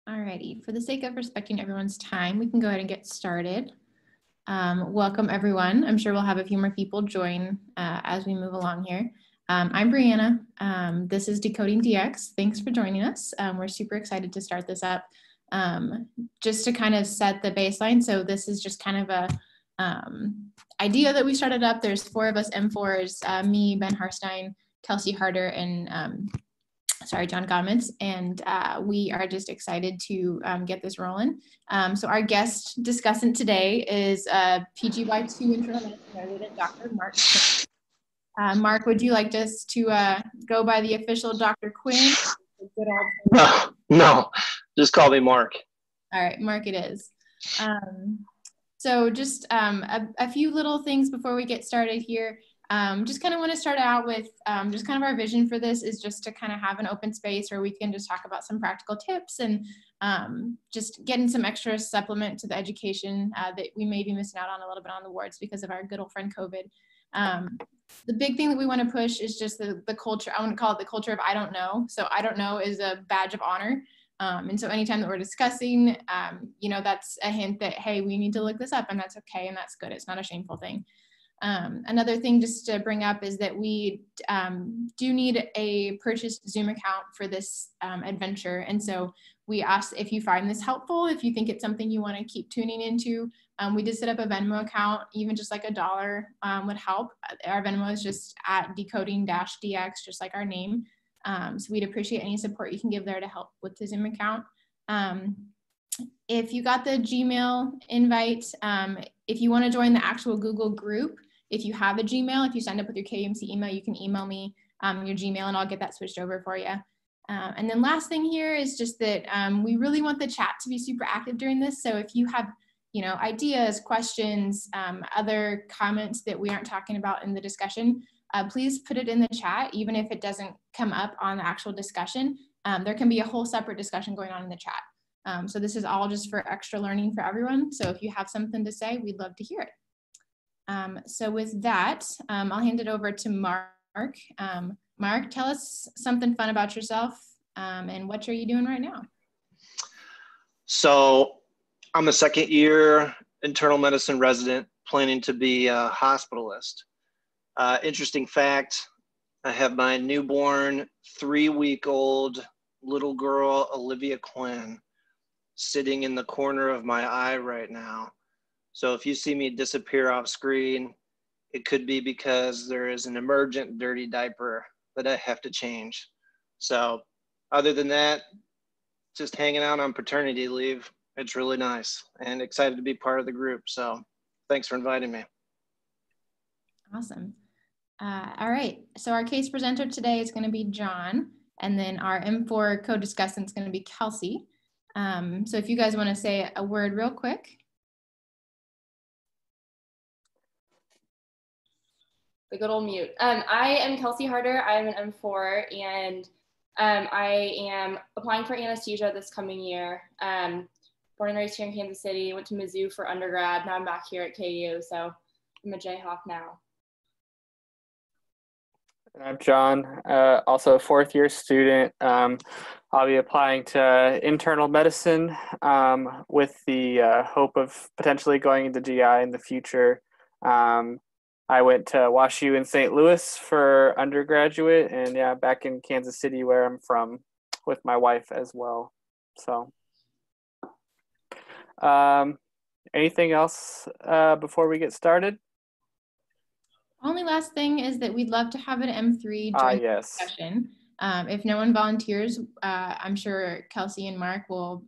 Alrighty, for the sake of respecting everyone's time, we can go ahead and get started. Welcome everyone. I'm sure we'll have a few more people join as we move along here. I'm Brianna. This is Decoding DX. Thanks for joining us. We're super excited to start this up. Just to kind of set the baseline, so this is just kind of a idea that we started up. There's 4 of us M4s, me, Ben Harstein, Kelsey Harder, and John Gomez, and we are just excited to get this rolling. So our guest discussant today is PGY2 internal medicine resident, Dr. Mark Quinn. Mark, would you like us to go by the official Dr. Quinn? No, just call me Mark. All right, Mark it is. So just a few little things before we get started here. Just kind of want to start out with just kind of our vision for this is just to kind of have an open space where we can just talk about some practical tips and just getting some extra supplement to the education that we may be missing out on a little bit on the wards because of our good old friend COVID. The big thing that we want to push is just the culture. I want to call it the culture of I don't know. So I don't know is a badge of honor. And so anytime that we're discussing, you know, that's a hint that, hey, we need to look this up and that's okay. And that's good. It's not a shameful thing. Another thing just to bring up is that we do need a purchased Zoom account for this adventure. And so we ask if you find this helpful, if you think it's something you want to keep tuning into. We did set up a Venmo account, even just like $1 would help. Our Venmo is just at decoding-dx, just like our name. So we'd appreciate any support you can give there to help with the Zoom account. If you got the Gmail invite, if you want to join the actual Google group, if you have a Gmail, if you signed up with your KMC email, you can email me your Gmail and I'll get that switched over for you. And then last thing here is just that we really want the chat to be super active during this. So if you have, you know, ideas, questions, other comments that we aren't talking about in the discussion, please put it in the chat, even if it doesn't come up on the actual discussion. There can be a whole separate discussion going on in the chat. So this is all just for extra learning for everyone. So if you have something to say, we'd love to hear it. So with that, I'll hand it over to Mark. Mark, tell us something fun about yourself and what are you doing right now? So I'm a second-year internal medicine resident planning to be a hospitalist. Interesting fact, I have my newborn 3-week-old little girl, Olivia Quinn, sitting in the corner of my eye right now. So if you see me disappear off screen, it could be because there is an emergent dirty diaper that I have to change. So other than that, just hanging out on paternity leave. It's really nice and excited to be part of the group. So thanks for inviting me. Awesome. All right. So our case presenter today is going to be John, and then our M4 co-discussant is going to be Kelsey. So if you guys want to say a word real quick. The good old mute. I am Kelsey Harder. I'm an M4 and I am applying for anesthesia this coming year. Born and raised here in Kansas City, went to Mizzou for undergrad. Now I'm back here at KU, so I'm a Jayhawk now. I'm John, also a 4th-year student. I'll be applying to internal medicine with the hope of potentially going into GI in the future. I went to WashU in St. Louis for undergraduate, and yeah, back in Kansas City where I'm from with my wife as well. So anything else before we get started? Only last thing is that we'd love to have an M3 join the discussion. If no one volunteers, I'm sure Kelsey and Mark will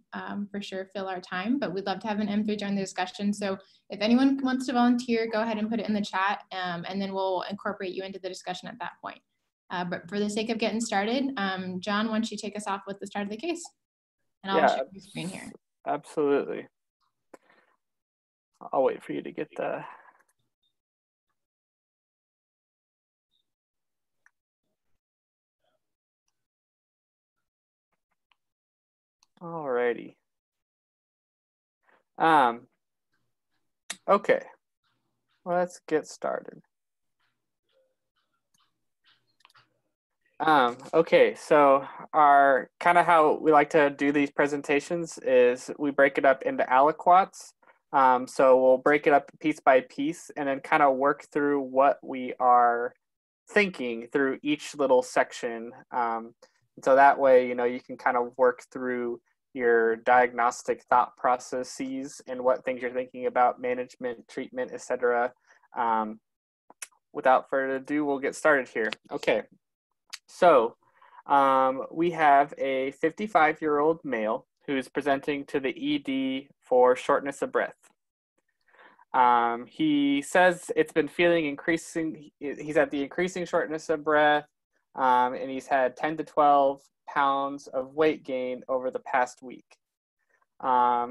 for sure fill our time, but we'd love to have an M3 join the discussion. So if anyone wants to volunteer, go ahead and put it in the chat, and then we'll incorporate you into the discussion at that point. But for the sake of getting started, John, why don't you take us off with the start of the case? And I'll share the screen here. Absolutely. I'll wait for you to get the... Alrighty. Okay, let's get started. Okay, so our kind of how we like to do these presentations is we break it up into aliquots. So we'll break it up piece by piece and then kind of work through what we are thinking through each little section. So that way, you can kind of work through your diagnostic thought processes and what things you're thinking about, management, treatment, etc. Without further ado, we'll get started here. Okay. So we have a 55-year-old male who's presenting to the ED for shortness of breath. He says it's been feeling increasing, he's at the increasing shortness of breath, and he's had 10 to 12 pounds of weight gain over the past week.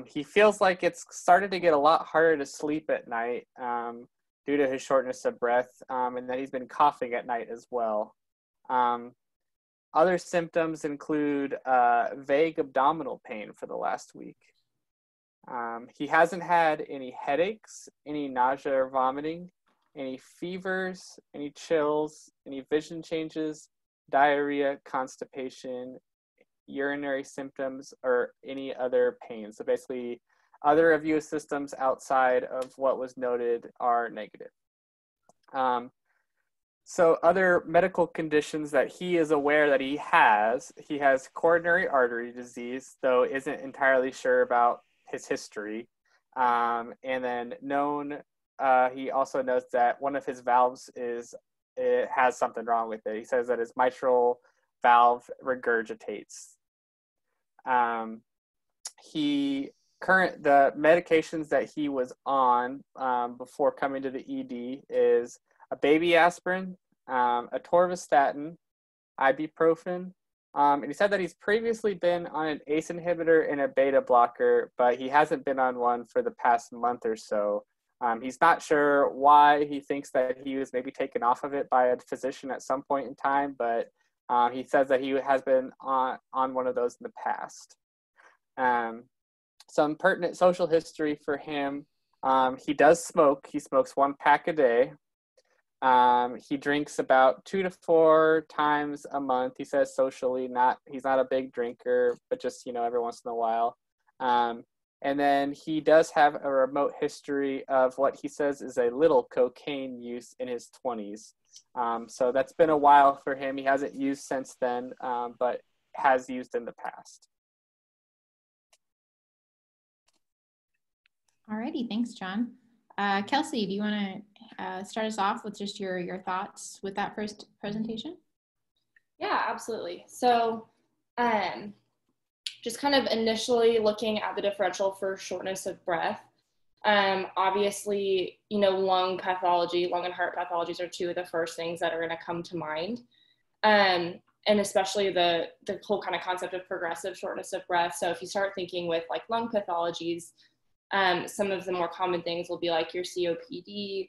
He feels like it's started to get a lot harder to sleep at night due to his shortness of breath, and that he's been coughing at night as well. Other symptoms include vague abdominal pain for the last week. He hasn't had any headaches, any nausea or vomiting, any fevers, any chills, any vision changes, diarrhea, constipation, urinary symptoms, or any other pain. So basically, other immune systems outside of what was noted are negative. So other medical conditions that he is aware that he has coronary artery disease, though isn't entirely sure about his history. And then he also knows that one of his valves it has something wrong with it. He says that his mitral valve regurgitates. The medications that he was on before coming to the ED is a baby aspirin, atorvastatin, ibuprofen, and he said that he's previously been on an ACE inhibitor and a beta blocker, but he hasn't been on one for the past month or so. He's not sure why. He thinks that he was maybe taken off of it by a physician at some point in time, but he says that he has been on one of those in the past. Some pertinent social history for him. He does smoke. He smokes 1 pack a day. He drinks about 2 to 4 times a month. He says socially, he's not a big drinker, but just, every once in a while. And then he does have a remote history of what he says is a little cocaine use in his 20s. So that's been a while for him. He hasn't used since then, but has used in the past. Alrighty, thanks, John. Kelsey, do you want to start us off with just your thoughts with that first presentation? Yeah, absolutely. So just kind of initially looking at the differential for shortness of breath. Obviously, lung pathology, lung and heart pathologies are 2 of the first things that are going to come to mind. And especially the whole kind of concept of progressive shortness of breath. So if you start thinking with like lung pathologies, some of the more common things will be like your COPD.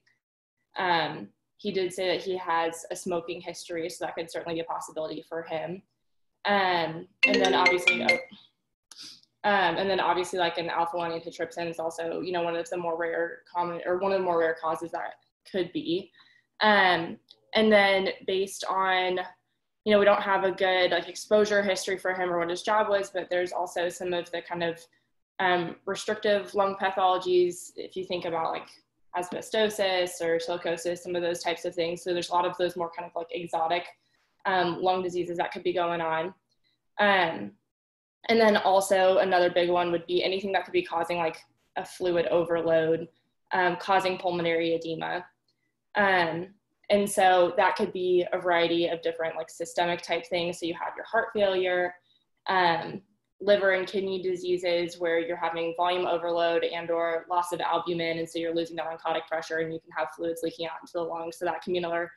He did say that he has a smoking history, so that could certainly be a possibility for him. And then obviously like an alpha-1 antitrypsin is also, one of the more rare one of the more rare causes that could be. And then based on, we don't have a good like exposure history for him or what his job was, but there's also some of the kind of restrictive lung pathologies, if you think about like asbestosis or silicosis, some of those types of things. So there's a lot of those more kind of like exotic lung diseases that could be going on. And then also another big one would be anything that could be causing like a fluid overload, causing pulmonary edema. And so that could be a variety of different like systemic type things. So you have your heart failure, liver and kidney diseases where you're having volume overload and or loss of albumin, and so you're losing that oncotic pressure and you can have fluids leaking out into the lungs. So that can be another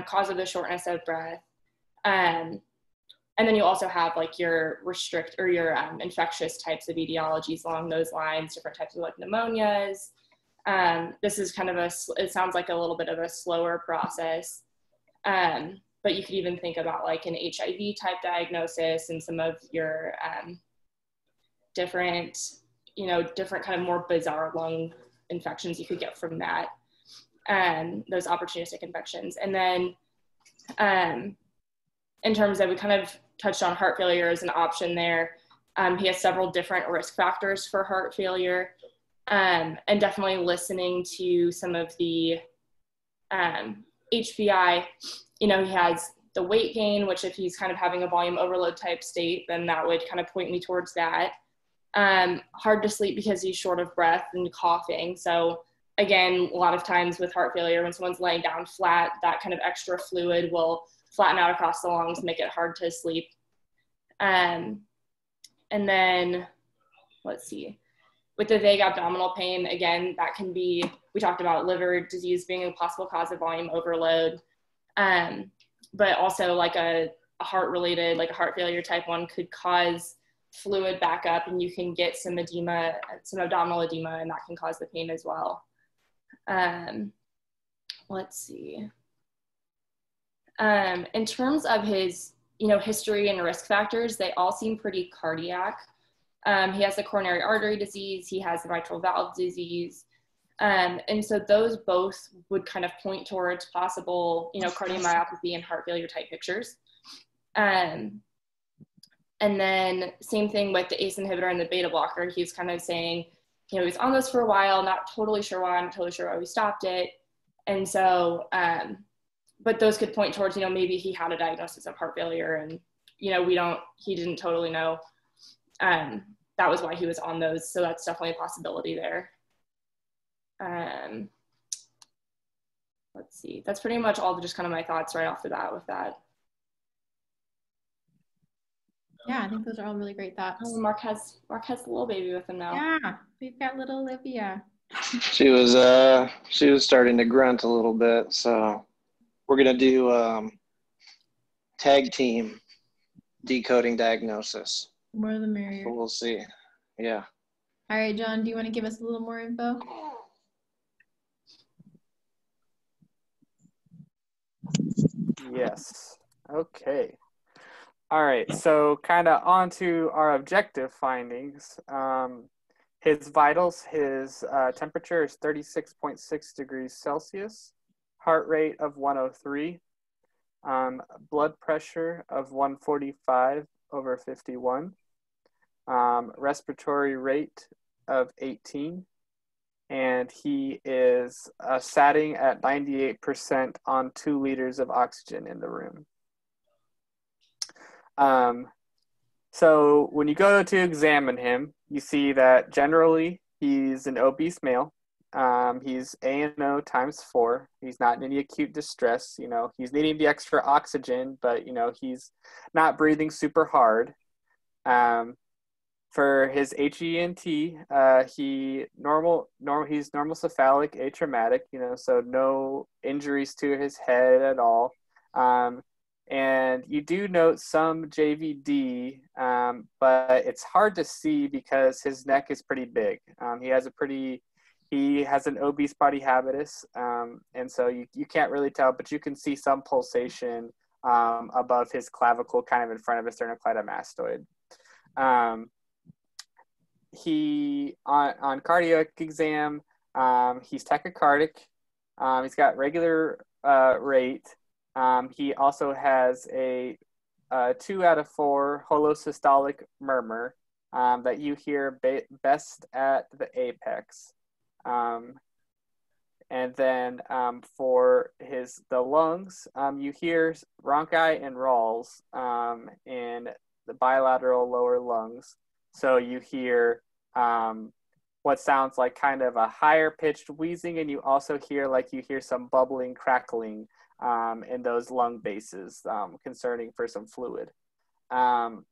cause of the shortness of breath. And then you also have like your infectious types of etiologies along those lines, different types of like pneumonias. This is kind of it sounds like a little bit of a slower process. But you could even think about like an HIV type diagnosis and some of your different kind of more bizarre lung infections you could get from that, those opportunistic infections. And then in terms of, we kind of touched on heart failure as an option there. He has several different risk factors for heart failure, and definitely listening to some of the HPI. He has the weight gain, which if he's kind of having a volume overload type state, then that would kind of point me towards that. Hard to sleep because he's short of breath and coughing. So again, a lot of times with heart failure, when someone's laying down flat, that kind of extra fluid will flatten out across the lungs, make it hard to sleep. And then, let's see, with the vague abdominal pain, again, that can be, we talked about liver disease being a possible cause of volume overload, but also like a heart-related, like a heart failure type 1 could cause fluid backup, and you can get some edema, some abdominal edema, and that can cause the pain as well. Let's see. In terms of his, history and risk factors, they all seem pretty cardiac. He has the coronary artery disease, he has the mitral valve disease. And so those both would kind of point towards possible, cardiomyopathy and heart failure type pictures. And then same thing with the ACE inhibitor and the beta blocker. He was kind of saying, he was on this for a while, not totally sure why, not totally sure why we stopped it. And so, but those could point towards, maybe he had a diagnosis of heart failure, and, he didn't totally know. That was why he was on those. So that's definitely a possibility there. Let's see, that's pretty much all just kind of my thoughts right off the bat with that. Yeah, I think those are all really great thoughts. Oh, Mark has the little baby with him now. Yeah, we've got little Olivia. She was starting to grunt a little bit, so we're gonna do tag team decoding diagnosis. More the merrier. So we'll see. Yeah. All right, John, do you want to give us a little more info? Yes. Okay. All right. So kind of on to our objective findings. His vitals, his temperature is 36.6 degrees Celsius, heart rate of 103, blood pressure of 145/51, respiratory rate of 18, and he is satting at 98% on 2 liters of oxygen in the room. So when you go to examine him, you see that generally he's an obese male. He's ANO ×4. He's not in any acute distress. He's needing the extra oxygen, but he's not breathing super hard. For his HENT, he's normal cephalic, atraumatic, so no injuries to his head at all. And you do note some JVD, but it's hard to see because his neck is pretty big. He has an obese body habitus, and so you can't really tell, but you can see some pulsation above his clavicle, kind of in front of his sternocleidomastoid. He on cardiac exam, he's tachycardic. He's got regular rate. He also has a 2 out of 4 holosystolic murmur that you hear best at the apex. And then for the lungs, you hear bronchi and rales in the bilateral lower lungs. So you hear what sounds like kind of a higher pitched wheezing, and you also hear some bubbling, crackling in those lung bases, concerning for some fluid. On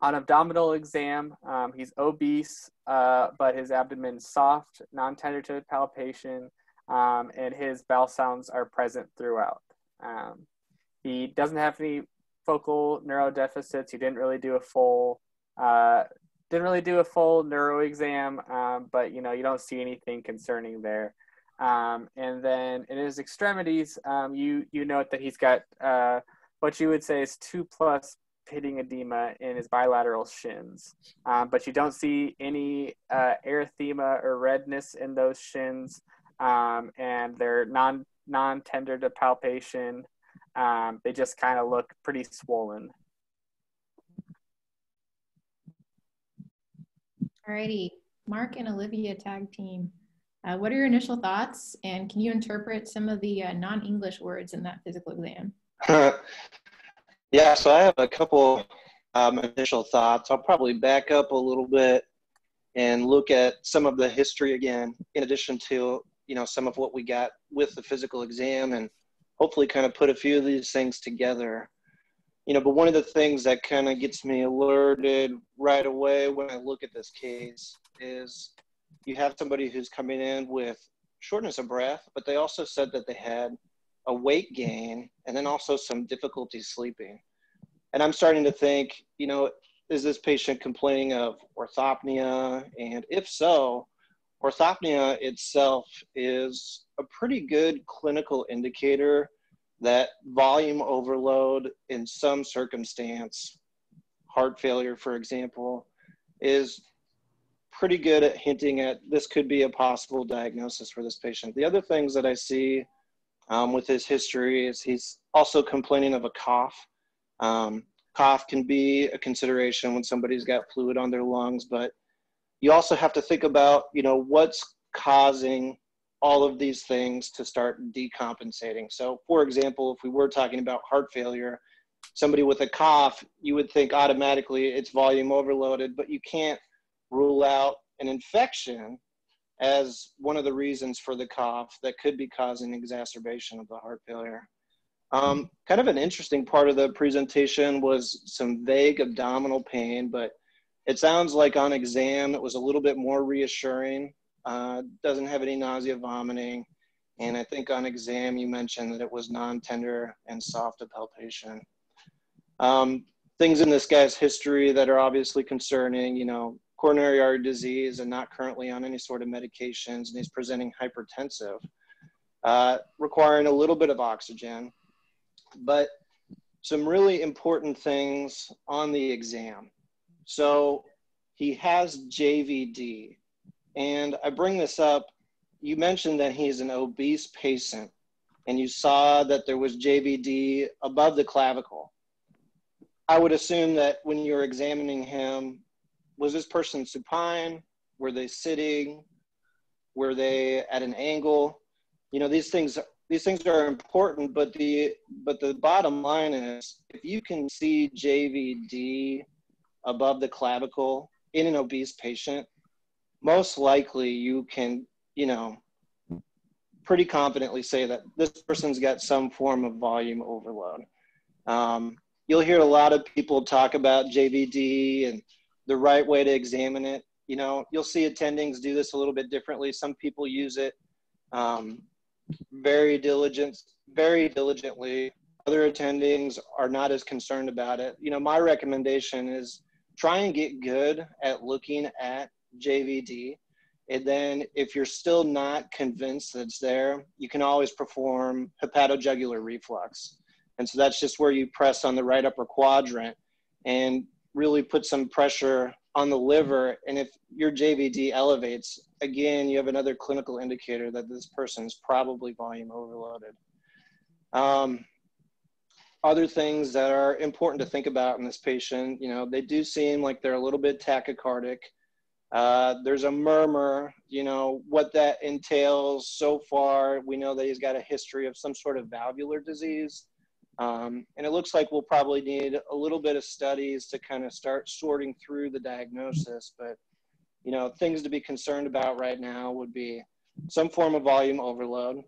abdominal exam, he's obese, but his abdomen's soft, non-tender to palpation, and his bowel sounds are present throughout. He doesn't have any focal neurodeficits. He didn't really do a full neuro exam, but you don't see anything concerning there. And then in his extremities, you note that he's got what you would say is 2+ pitting edema in his bilateral shins, but you don't see any erythema or redness in those shins, and they're non-tender to palpation. They just kind of look pretty swollen. Alrighty, Mark and Olivia tag team. What are your initial thoughts, and can you interpret some of the non-English words in that physical exam? Yeah, so I have a couple initial thoughts. I'll probably back up a little bit and look at some of the history again, in addition to, some of what we got with the physical exam, and hopefully kind of put a few of these things together. But one of the things that kind of gets me alerted right away when I look at this case is you have somebody who's coming in with shortness of breath, but they also said that they had a weight gain and then also some difficulty sleeping. And I'm starting to think, is this patient complaining of orthopnea? And if so, orthopnea itself is a pretty good clinical indicator that volume overload in some circumstance, heart failure, for example, is pretty good at hinting at this could be a possible diagnosis for this patient. The other things that I see with his history is he's also complaining of a cough. Cough can be a consideration when somebody's got fluid on their lungs, but you also have to think about, what's causing all of these things to start decompensating. So for example, if we were talking about heart failure, somebody with a cough, you would think automatically it's volume overloaded, but you can't rule out an infection as one of the reasons for the cough that could be causing exacerbation of the heart failure. Kind of an interesting part of the presentation was some vague abdominal pain, but it sounds like on exam it was a little bit more reassuring. Doesn't have any nausea, vomiting, and I think on exam you mentioned that it was non-tender and soft palpation. Things in this guy's history that are obviously concerning, coronary artery disease and not currently on any sort of medications, and he's presenting hypertensive, requiring a little bit of oxygen. But some really important things on the exam. So he has JVD, and I bring this up, you mentioned that he's an obese patient, and you saw that there was JVD above the clavicle. I would assume that when you're examining him, was this person supine? Were they sitting? Were they at an angle? These things are important, but the bottom line is, if you can see JVD above the clavicle in an obese patient, most likely you can, pretty confidently say that this person's got some form of volume overload. You'll hear a lot of people talk about JVD and the right way to examine it. You'll see attendings do this a little bit differently. Some people use it very diligently. Other attendings are not as concerned about it. My recommendation is try and get good at looking at JVD. And then if you're still not convinced that it's there, you can always perform hepatojugular reflux. And so that's just where you press on the right upper quadrant and really put some pressure on the liver. And if your JVD elevates, again, you have another clinical indicator that this person's probably volume overloaded. Other things that are important to think about in this patient, they do seem like they're a little bit tachycardic. There's a murmur, what that entails so far. We know that he's got a history of some sort of valvular disease. And it looks like we'll probably need a little bit of studies to kind of start sorting through the diagnosis. But, things to be concerned about right now would be some form of volume overload.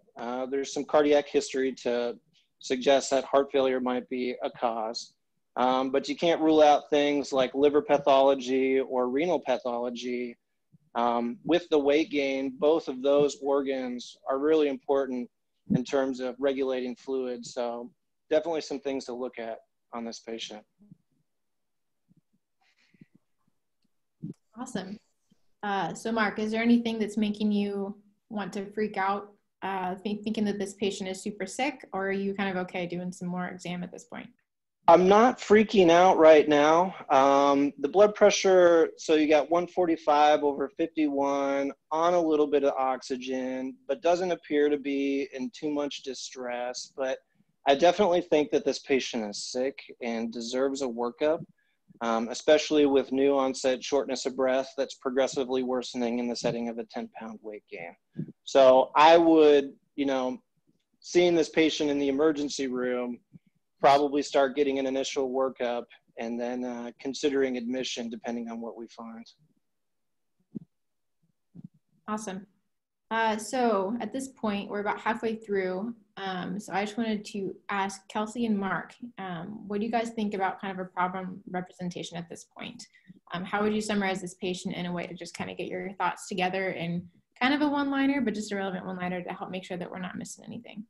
There's some cardiac history to suggest that heart failure might be a cause. But you can't rule out things like liver pathology or renal pathology. With the weight gain, both of those organs are really important in terms of regulating fluid. So definitely some things to look at on this patient. Awesome. So Mark, is there anything that's making you want to freak out, thinking that this patient is super sick, or are you kind of okay doing some more exam at this point? I'm not freaking out right now. The blood pressure, so you got 145/51 on a little bit of oxygen, but doesn't appear to be in too much distress. But I definitely think that this patient is sick and deserves a workup, especially with new onset shortness of breath that's progressively worsening in the setting of a 10-pound weight gain. So I would, seeing this patient in the emergency room, probably start getting an initial workup and then considering admission depending on what we find. Awesome. So at this point, we're about halfway through. So I just wanted to ask Kelsey and Mark, what do you guys think about kind of a problem representation at this point? How would you summarize this patient in a way to just kind of get your thoughts together in kind of a one-liner, but just a relevant one-liner to help make sure that we're not missing anything?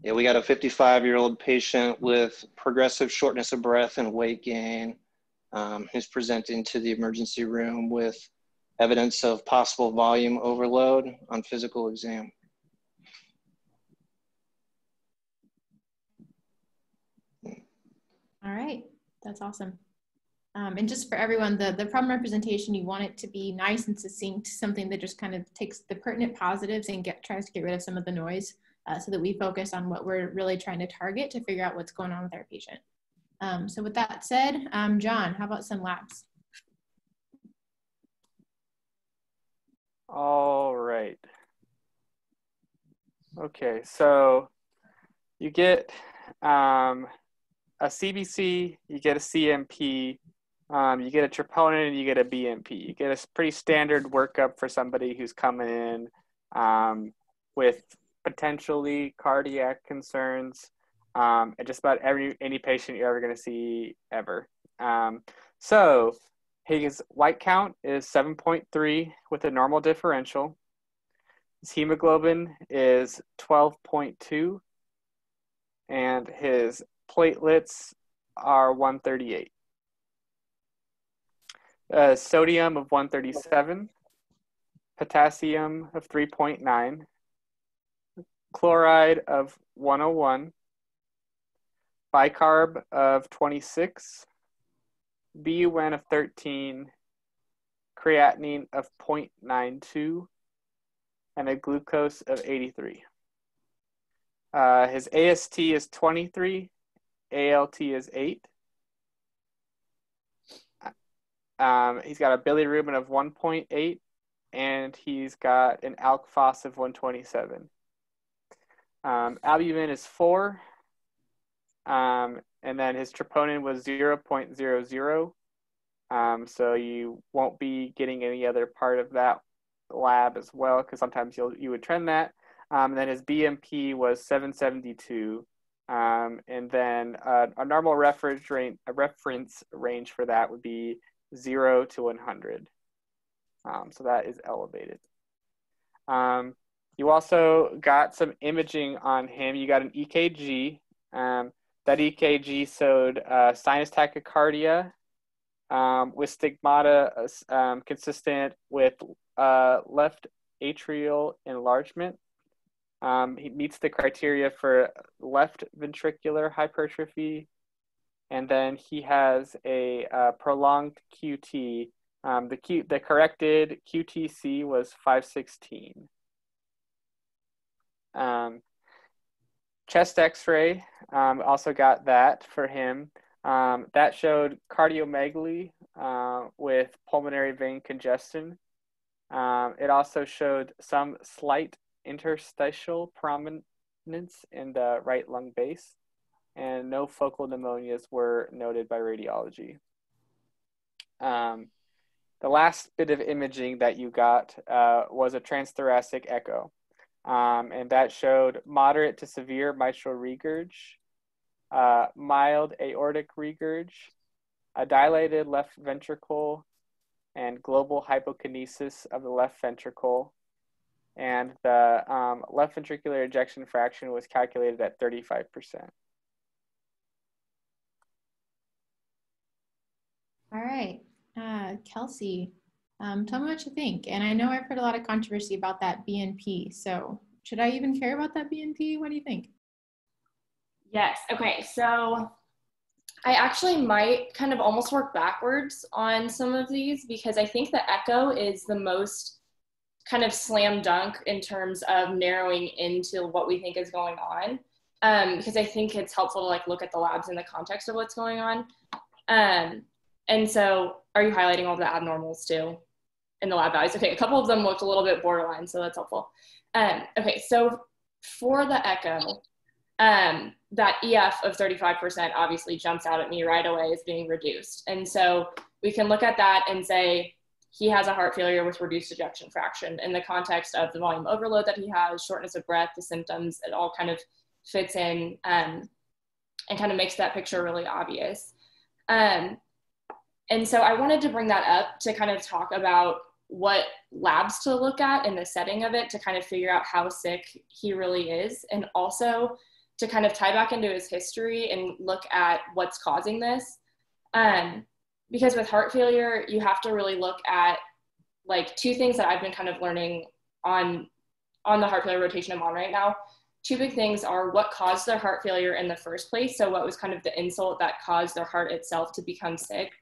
Yeah, we got a 55-year-old patient with progressive shortness of breath and weight gain, who's presenting to the emergency room with evidence of possible volume overload on physical exam. All right, that's awesome. And just for everyone, the problem representation, you want it to be nice and succinct, something that just kind of takes the pertinent positives and tries to get rid of some of the noise so that we focus on what we're really trying to target to figure out what's going on with our patient. So with that said, John, how about some labs? All right. Okay, so you get a CBC, you get a CMP, you get a troponin, and you get a BMP. You get a pretty standard workup for somebody who's coming in with potentially cardiac concerns, and just about any patient you're ever going to see ever. So his white count is 7.3 with a normal differential. His hemoglobin is 12.2, and his platelets are 138. Sodium of 137, potassium of 3.9, chloride of 101, bicarb of 26, BUN of 13, creatinine of 0.92, and a glucose of 83. His AST is 23, ALT is 8. He's got a bilirubin of 1.8, and he's got an alk phos of 127. Albumin is 4, and then his troponin was 0.00. So you won't be getting any other part of that lab as well, because sometimes you would trend that. And then his BMP was 772. And then a normal reference range for that would be 0 to 100. So that is elevated. You also got some imaging on him. You got an EKG. That EKG showed sinus tachycardia with stigmata consistent with left atrial enlargement. He meets the criteria for left ventricular hypertrophy, and then he has a prolonged QT. The corrected QTC was 516. Chest X-ray, also got that for him. That showed cardiomegaly with pulmonary vein congestion. It also showed some slight interstitial prominence in the right lung base, and no focal pneumonias were noted by radiology. The last bit of imaging that you got was a transthoracic echo, and that showed moderate to severe mitral regurg, mild aortic regurg, a dilated left ventricle, and global hypokinesis of the left ventricle. And the left ventricular ejection fraction was calculated at 35%. All right, Kelsey, tell me what you think. And I know I've heard a lot of controversy about that BNP. So should I even care about that BNP? What do you think? Yes. Okay. So I actually might kind of almost work backwards on some of these, because I think the echo is the most kind of slam dunk in terms of narrowing into what we think is going on. Because I think it's helpful to like look at the labs in the context of what's going on. And so are you highlighting all the abnormals too in the lab values? Okay, a couple of them looked a little bit borderline, so that's helpful. Okay, so for the echo, that EF of 35% obviously jumps out at me right away as being reduced. And so we can look at that and say, he has a heart failure with reduced ejection fraction in the context of the volume overload that he has, shortness of breath, the symptoms, it all kind of fits in and kind of makes that picture really obvious. And so I wanted to bring that up to kind of talk about what labs to look at in the setting of it to kind of figure out how sick he really is, and also to kind of tie back into his history and look at what's causing this. Because with heart failure, you have to really look at like two things that I've been kind of learning on the heart failure rotation I'm on right now. Two big things are what caused their heart failure in the first place. So what was kind of the insult that caused their heart itself to become sick,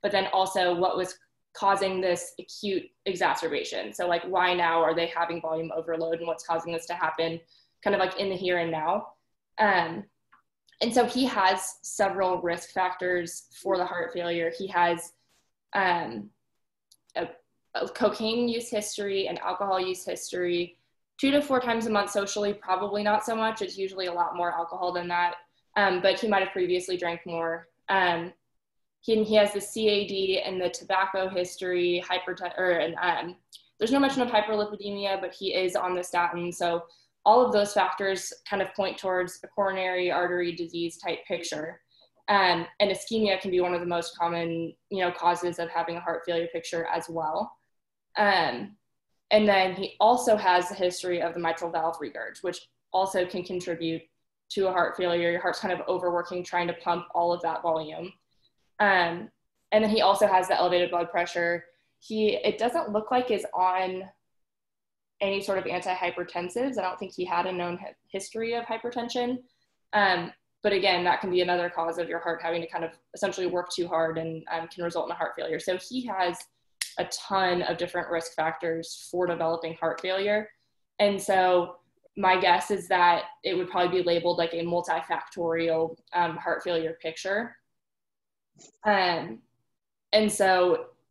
but then also what was causing this acute exacerbation. So like, why now are they having volume overload and what's causing this to happen kind of like in the here and now. And so he has several risk factors for the heart failure. He has a cocaine use history, an alcohol use history, 2 to 4 times a month socially, probably not so much. It's usually a lot more alcohol than that, but he might have previously drank more. He has the CAD and the tobacco history, there's no mention of hyperlipidemia, but he is on the statin. So all of those factors kind of point towards a coronary artery disease type picture. And ischemia can be one of the most common, causes of having a heart failure picture as well. And then he also has a history of the mitral valve regurg, which also can contribute to a heart failure. Your heart's kind of overworking, trying to pump all of that volume. And then he also has the elevated blood pressure. It doesn't look like is on any sort of antihypertensives. I don't think he had a known history of hypertension. But again, that can be another cause of your heart having to kind of essentially work too hard and can result in a heart failure. So he has a ton of different risk factors for developing heart failure. And so my guess is that it would probably be labeled like a multifactorial heart failure picture.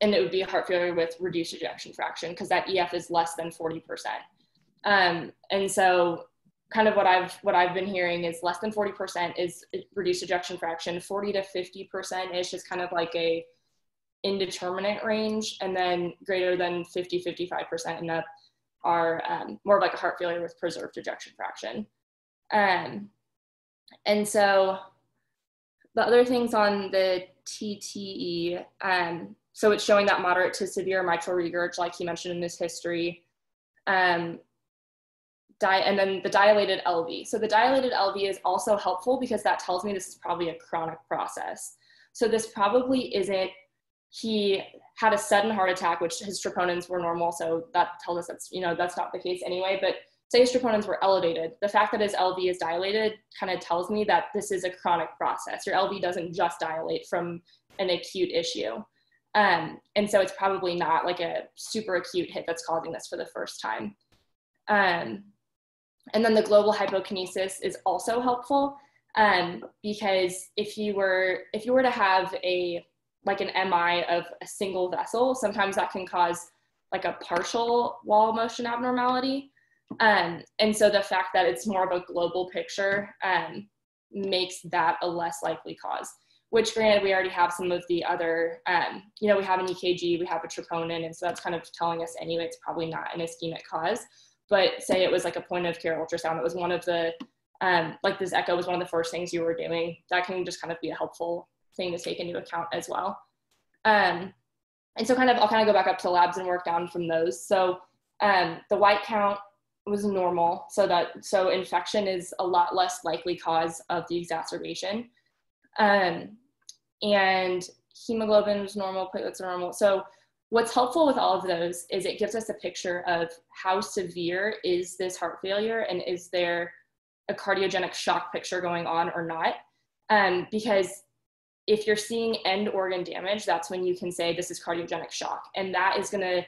And it would be a heart failure with reduced ejection fraction because that EF is less than 40%. And so kind of what I've been hearing is less than 40% is reduced ejection fraction, 40 to 50% is just kind of like a indeterminate range, and then greater than 55% and up are more of like a heart failure with preserved ejection fraction. And so the other things on the TTE, so it's showing that moderate to severe mitral regurg, like he mentioned in his history, and then the dilated LV. So the dilated LV is also helpful because that tells me this is probably a chronic process. So this probably isn't, he had a sudden heart attack, which his troponins were normal. So that tells us that's, that's not the case anyway, but say his troponins were elevated. The fact that his LV is dilated kind of tells me that this is a chronic process. Your LV doesn't just dilate from an acute issue. And so it's probably not like a super acute hit that's causing this for the first time. And then the global hypokinesis is also helpful because if you were to have an MI of a single vessel, sometimes that can cause like a partial wall motion abnormality. And so the fact that it's more of a global picture makes that a less likely cause, which granted, we already have some of the other, we have an EKG, we have a troponin, and so that's kind of telling us anyway, it's probably not an ischemic cause. But say it was like a point of care ultrasound, it was one of the, like this echo was one of the first things you were doing, that can just kind of be a helpful thing to take into account as well. And so I'll kind of go back up to labs and work down from those. So the white count was normal, so infection is a lot less likely cause of the exacerbation. And hemoglobin was normal, platelets are normal. So what's helpful with all of those is it gives us a picture of how severe is this heart failure and is there a cardiogenic shock picture going on or not? Because if you're seeing end organ damage, that's when you can say this is cardiogenic shock. And that is going to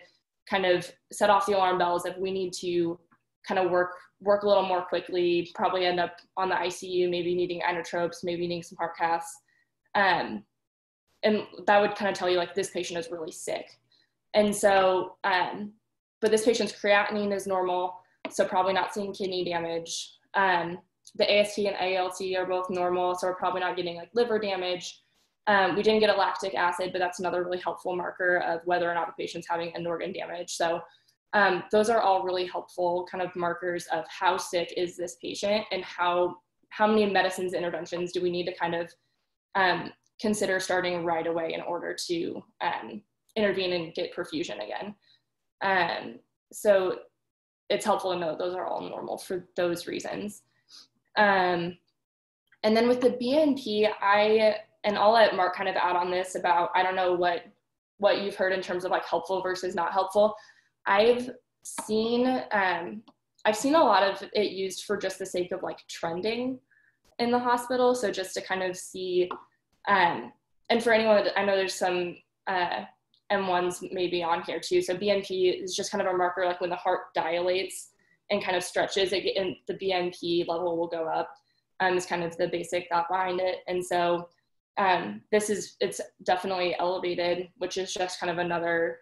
kind of set off the alarm bells if we need to kind of work a little more quickly, probably end up on the ICU, maybe needing inotropes, maybe needing some heart caths. And that would kind of tell you like this patient is really sick. And so, but this patient's creatinine is normal, so probably not seeing kidney damage. The AST and ALT are both normal, so we're probably not getting like liver damage. We didn't get a lactic acid, but that's another really helpful marker of whether or not the patient's having end organ damage. So those are all really helpful kind of markers of how sick is this patient and how many medicines interventions do we need to kind of consider starting right away in order to intervene and get perfusion again. So it's helpful to know those are all normal for those reasons. And then with the BNP, and I'll let Mark kind of add on this about, I don't know what you've heard in terms of like helpful versus not helpful. I've seen a lot of it used for just the sake of like trending in the hospital. So just to kind of see, and for anyone that I know there's some M1s maybe on here too. So BNP is just kind of a marker, like when the heart dilates and kind of stretches, and the BNP level will go up. Is kind of the basic thought behind it. And so it's definitely elevated, which is just kind of another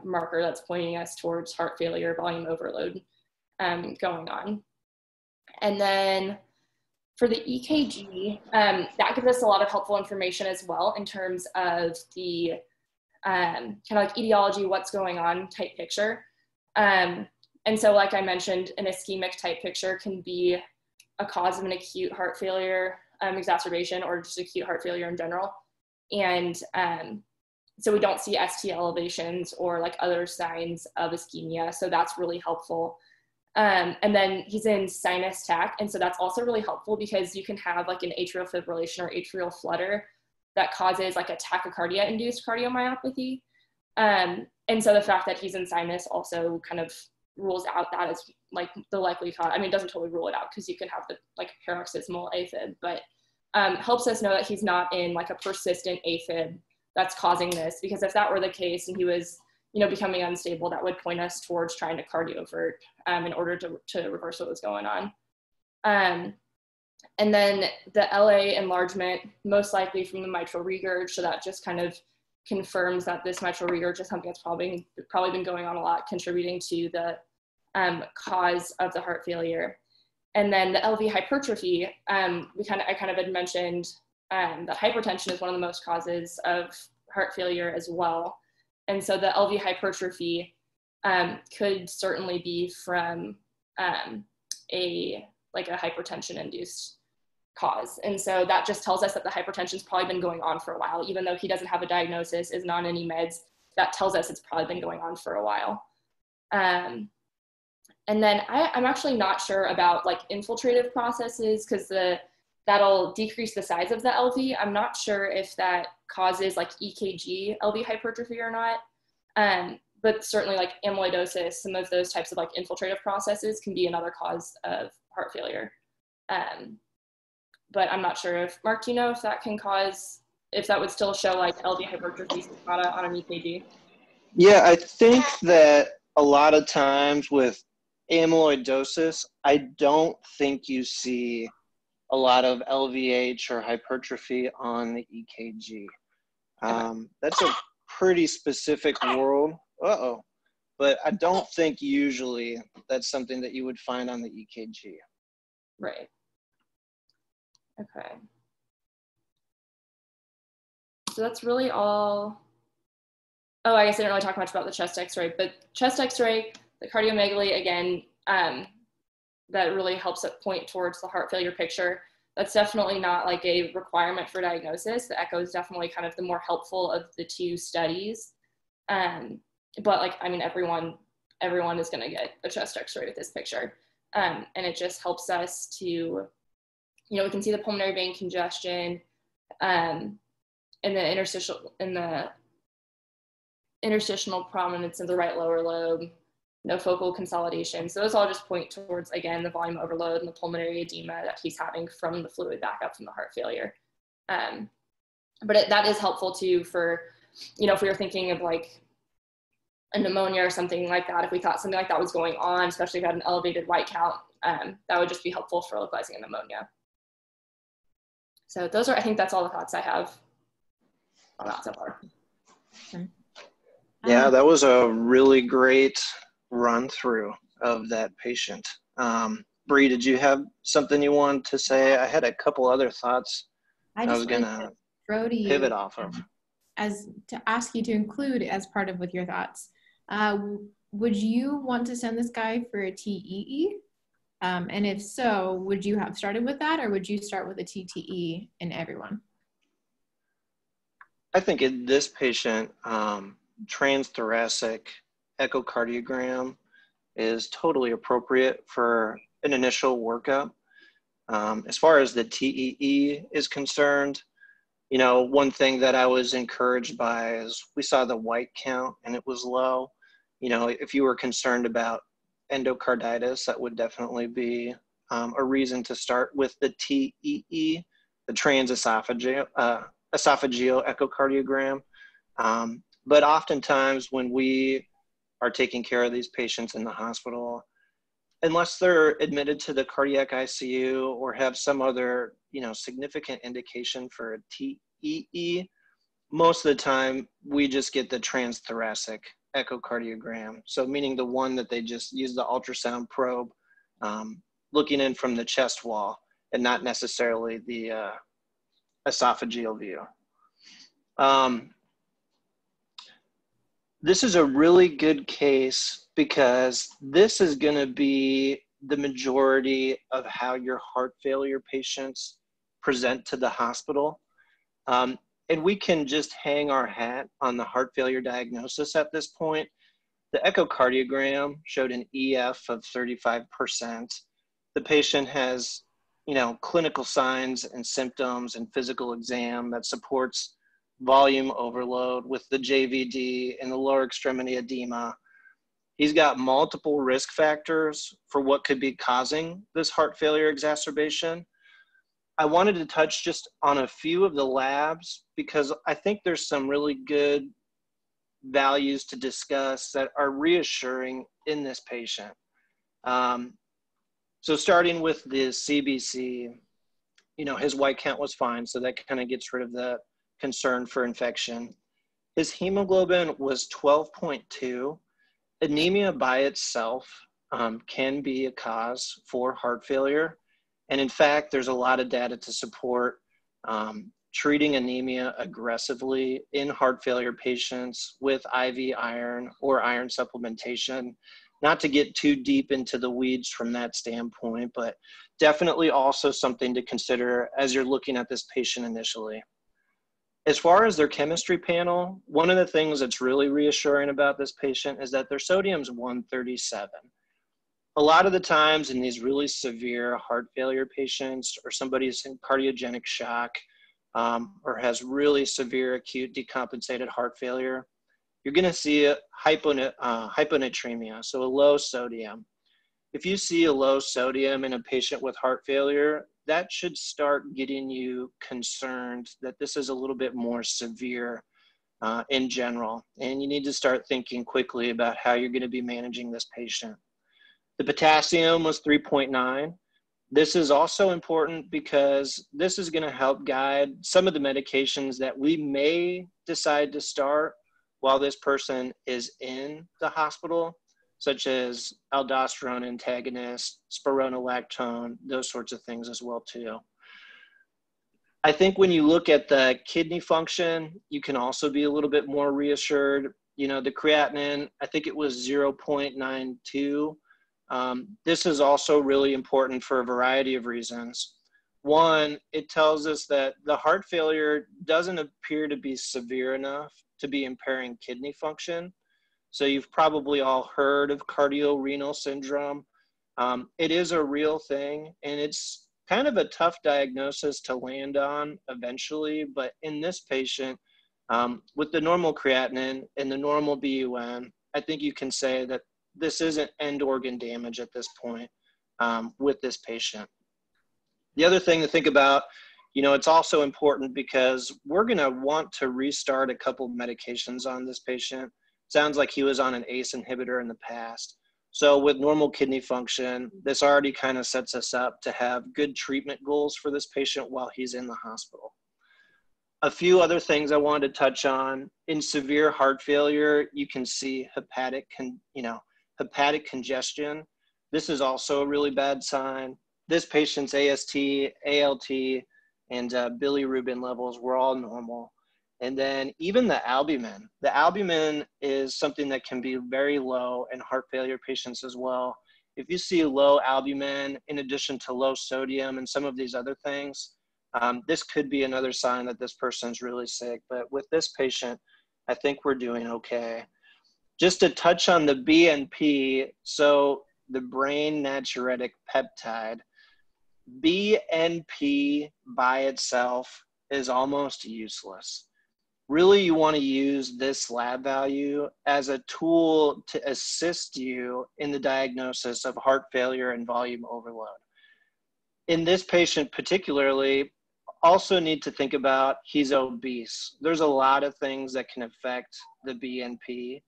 marker that's pointing us towards heart failure, volume overload going on. And then for the EKG, that gives us a lot of helpful information as well in terms of the kind of like etiology, what's going on type picture. And so like I mentioned, an ischemic type picture can be a cause of an acute heart failure exacerbation or just acute heart failure in general. And so we don't see ST elevations or like other signs of ischemia. So that's really helpful. And then he's in sinus tach. And so that's also really helpful because you can have like an atrial fibrillation or atrial flutter that causes like a tachycardia induced cardiomyopathy. And so the fact that he's in sinus also kind of rules out that as like the likely cause. I mean, it doesn't totally rule it out because you can have the like paroxysmal AFib, but helps us know that he's not in like a persistent AFib that's causing this, because if that were the case and he was, becoming unstable, that would point us towards trying to cardioverse in order to reverse what was going on. And then the LA enlargement, most likely from the mitral regurg, so that just kind of confirms that this mitral regurg is something that's probably been going on a lot, contributing to the cause of the heart failure. And then the LV hypertrophy, I kind of had mentioned that hypertension is one of the most causes of heart failure as well. And so the LV hypertrophy could certainly be from a hypertension-induced cause. And so that just tells us that the hypertension's probably been going on for a while, even though he doesn't have a diagnosis, isn't on any meds. That tells us it's probably been going on for a while. And then I'm actually not sure about like infiltrative processes because that'll decrease the size of the LV. I'm not sure if that causes like EKG LV hypertrophy or not. But certainly like amyloidosis, some of those types of like infiltrative processes can be another cause of heart failure. But I'm not sure if, Mark, do you know if that would still show like LV hypertrophy on an EKG? Yeah, I think that a lot of times with amyloidosis, I don't think you see a lot of LVH or hypertrophy on the EKG. That's a pretty specific world. But I don't think usually that's something that you would find on the EKG. Right. Okay. So that's really all. Oh, I guess I didn't really talk much about the chest x-ray, but chest x-ray, the cardiomegaly, again, that really helps it point towards the heart failure picture. That's definitely not like a requirement for diagnosis. The echo is definitely kind of the more helpful of the two studies. But like, I mean, everyone is going to get a chest x-ray with this picture. And it just helps us to, we can see the pulmonary vein congestion in the interstitial prominence of the right lower lobe, no focal consolidation. So those all just point towards, again, the volume overload and the pulmonary edema that he's having from the fluid backup from the heart failure. But that is helpful too for, if we were thinking of like a pneumonia or something like that. If we thought something like that was going on, especially if we had an elevated white count, that would just be helpful for localizing a pneumonia. So I think that's all the thoughts I have on that so far. Yeah, that was a really great run through of that patient. Bree, did you have something you wanted to say? I had a couple other thoughts I was going to throw to you pivot off of. As to ask you to include as part of with your thoughts. Would you want to send this guy for a TEE? And if so, would you have started with that, or would you start with a TTE in everyone? I think in this patient, transthoracic echocardiogram is totally appropriate for an initial workup. As far as the TEE is concerned, you know, one thing that I was encouraged by is we saw the white count and it was low. You know, if you were concerned about endocarditis, that would definitely be a reason to start with the TEE, the transesophageal echocardiogram. But oftentimes when we are taking care of these patients in the hospital, unless they're admitted to the cardiac ICU or have some other, you know, significant indication for a TEE, most of the time we just get the transthoracic echocardiogram. So meaning the one that they just use the ultrasound probe looking in from the chest wall and not necessarily the esophageal view. This is a really good case because this is going to be the majority of how your heart failure patients present to the hospital. And we can just hang our hat on the heart failure diagnosis at this point. The echocardiogram showed an EF of 35%. The patient has, you know, clinical signs and symptoms and physical exam that supports volume overload with the JVD and the lower extremity edema. He's got multiple risk factors for what could be causing this heart failure exacerbation. I wanted to touch just on a few of the labs because I think there's some really good values to discuss that are reassuring in this patient. So starting with the CBC, you know, his white count was fine, so that kind of gets rid of the concern for infection. His hemoglobin was 12.2. Anemia by itself can be a cause for heart failure. And in fact, there's a lot of data to support treating anemia aggressively in heart failure patients with IV iron or iron supplementation. Not to get too deep into the weeds from that standpoint, but definitely also something to consider as you're looking at this patient initially. As far as their chemistry panel, one of the things that's really reassuring about this patient is that their sodium's 137. A lot of the times in these really severe heart failure patients or somebody who's in cardiogenic shock or has really severe acute decompensated heart failure, you're going to see a hyponatremia, so a low sodium. If you see a low sodium in a patient with heart failure, that should start getting you concerned that this is a little bit more severe in general. And you need to start thinking quickly about how you're going to be managing this patient. The potassium was 3.9. This is also important because this is going to help guide some of the medications that we may decide to start while this person is in the hospital, such as aldosterone antagonist, spironolactone, those sorts of things as well too. I think when you look at the kidney function, you can also be a little bit more reassured. You know, the creatinine, I think it was 0.92. This is also really important for a variety of reasons. One, it tells us that the heart failure doesn't appear to be severe enough to be impairing kidney function. So you've probably all heard of cardiorenal syndrome. It is a real thing, and it's kind of a tough diagnosis to land on eventually, but in this patient, with the normal creatinine and the normal BUN, I think you can say that this isn't end organ damage at this point with this patient. The other thing to think about, you know, it's also important because we're going to want to restart a couple of medications on this patient. Sounds like he was on an ACE inhibitor in the past. So with normal kidney function, this already kind of sets us up to have good treatment goals for this patient while he's in the hospital. A few other things I wanted to touch on. In severe heart failure, you can see hepatic congestion. This is also a really bad sign. This patient's AST, ALT, and bilirubin levels were all normal. And then even the albumin. The albumin is something that can be very low in heart failure patients as well. If you see low albumin in addition to low sodium and some of these other things, this could be another sign that this person's really sick. But with this patient, I think we're doing okay. Just to touch on the BNP, so the brain natriuretic peptide, BNP by itself is almost useless. Really, you want to use this lab value as a tool to assist you in the diagnosis of heart failure and volume overload. In this patient particularly, also need to think about he's obese. There's a lot of things that can affect the BNP.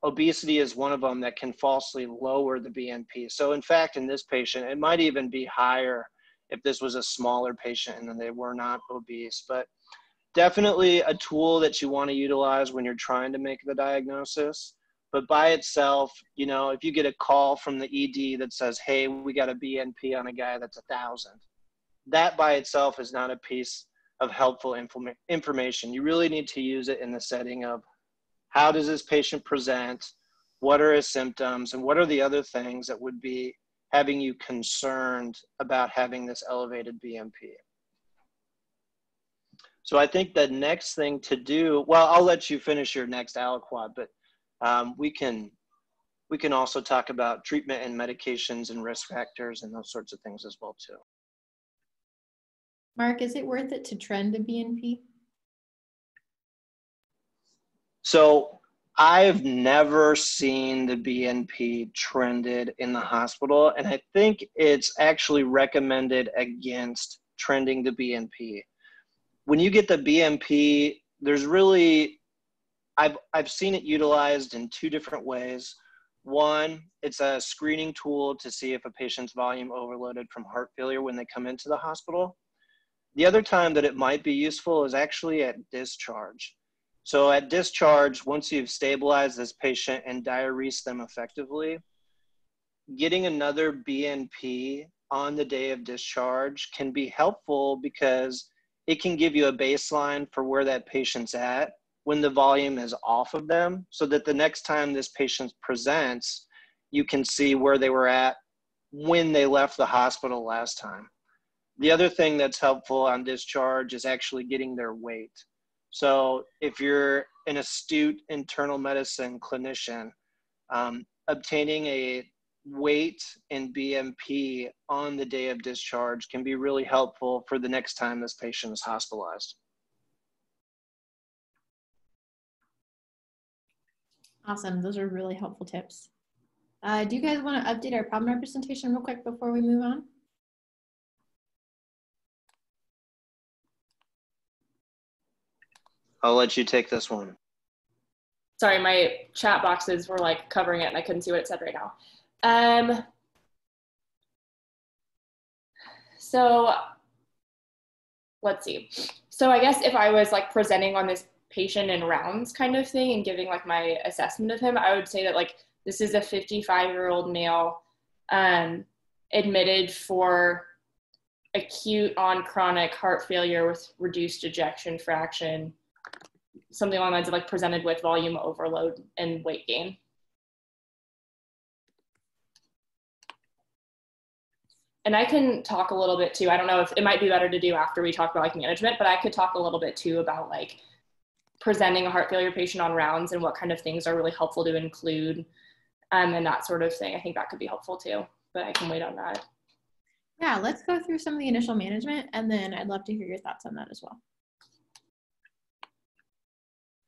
Obesity is one of them that can falsely lower the BNP. So in fact, in this patient, it might even be higher if this was a smaller patient and they were not obese. But definitely a tool that you want to utilize when you're trying to make the diagnosis. But by itself, you know, if you get a call from the ED that says, hey, we got a BNP on a guy that's 1,000, that by itself is not a piece of helpful information. You really need to use it in the setting of how does this patient present, what are his symptoms, and what are the other things that would be having you concerned about having this elevated BNP. So I think the next thing to do, well, I'll let you finish your next aliquot, but we can also talk about treatment and medications and risk factors and those sorts of things as well too. Mark, is it worth it to trend a BNP? So I've never seen the BNP trended in the hospital, and I think it's actually recommended against trending the BNP. When you get the BNP, there's really, I've seen it utilized in two different ways. One, it's a screening tool to see if a patient's volume overloaded from heart failure when they come into the hospital. The other time that it might be useful is actually at discharge. So at discharge, once you've stabilized this patient and diuresed them effectively, getting another BNP on the day of discharge can be helpful because it can give you a baseline for where that patient's at when the volume is off of them, so that the next time this patient presents, you can see where they were at when they left the hospital last time. The other thing that's helpful on discharge is actually getting their weight. So if you're an astute internal medicine clinician, obtaining a weight and BNP on the day of discharge can be really helpful for the next time this patient is hospitalized. Awesome. Those are really helpful tips. Do you guys want to update our problem representation real quick before we move on? I'll let you take this one. Sorry, my chat boxes were like covering it and I couldn't see what it said right now. So let's see. So I guess if I was like presenting on this patient in rounds kind of thing and giving like my assessment of him, I would say that like this is a 55-year-old male admitted for acute on chronic heart failure with reduced ejection fraction, something along the lines of like presented with volume overload and weight gain. And I can talk a little bit too. I don't know if it might be better to do after we talk about like management, but I could talk a little bit too about like presenting a heart failure patient on rounds and what kind of things are really helpful to include and that sort of thing. I think that could be helpful too, but I can wait on that. Yeah, let's go through some of the initial management and then I'd love to hear your thoughts on that as well.